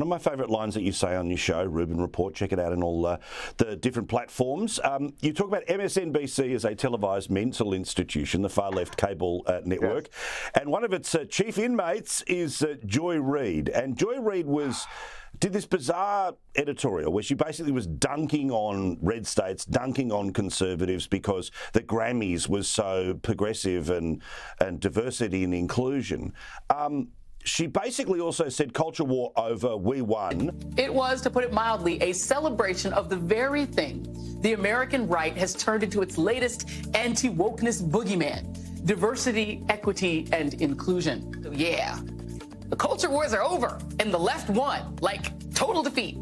One of my favourite lines that you say on your show, Reuben Report, check it out in all the different platforms. You talk about MSNBC as a televised mental institution, the far-left cable network, yes. And one of its chief inmates is Joy Reid. And Joy Reid did this bizarre editorial where she basically was dunking on red states, dunking on conservatives because the Grammys was so progressive and diversity and inclusion. She basically also said culture war over, we won. It was, to put it mildly, a celebration of the very thing the American right has turned into its latest anti-wokeness boogeyman: diversity, equity, and inclusion. So yeah, the culture wars are over and the left won, like total defeat.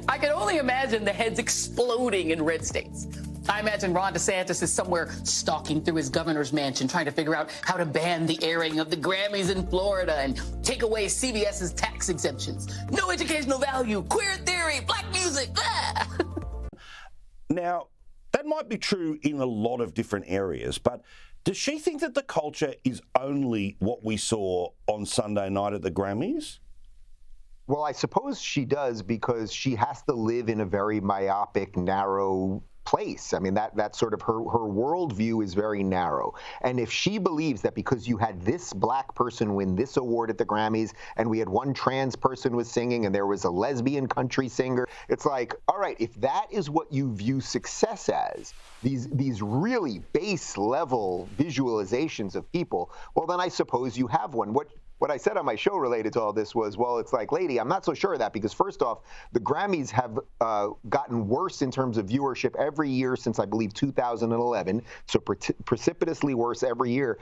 I can only imagine the heads exploding in red states. I imagine Ron DeSantis is somewhere stalking through his governor's mansion trying to figure out how to ban the airing of the Grammys in Florida and take away CBS's tax exemptions. No educational value, queer theory, black music. Ah! Now, that might be true in a lot of different areas, but does she think that the culture is only what we saw on Sunday night at the Grammys? Well, I suppose she does, because she has to live in a very myopic, narrow place. I mean, that's sort of her worldview is very narrow. And if she believes that because you had this black person win this award at the Grammys, and we had one trans person was singing, and there was a lesbian country singer, it's like, all right, if that is what you view success as, these really base level visualizations of people, well, then I suppose you have one. What I said on my show related to all this was, well, it's like, lady, I'm not so sure of that, because first off, the Grammys have gotten worse in terms of viewership every year since, I believe, 2011, so precipitously worse every year.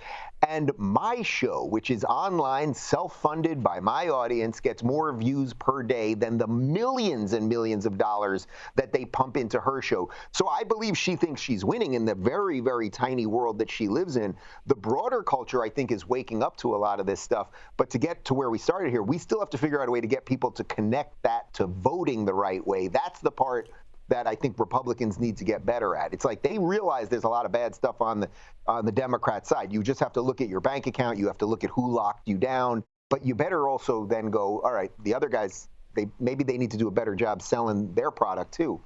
And my show, which is online, self-funded by my audience, gets more views per day than the millions and millions of dollars that they pump into her show. So I believe she thinks she's winning in the very, very tiny world that she lives in. The broader culture, I think, is waking up to a lot of this stuff. But to get to where we started here, we still have to figure out a way to get people to connect that to voting the right way. That's the part that I think Republicans need to get better at. It's like they realize there's a lot of bad stuff on the Democrat side. You just have to look at your bank account. You have to look at who locked you down. But you better also then go, all right, the other guys, maybe they need to do a better job selling their product too.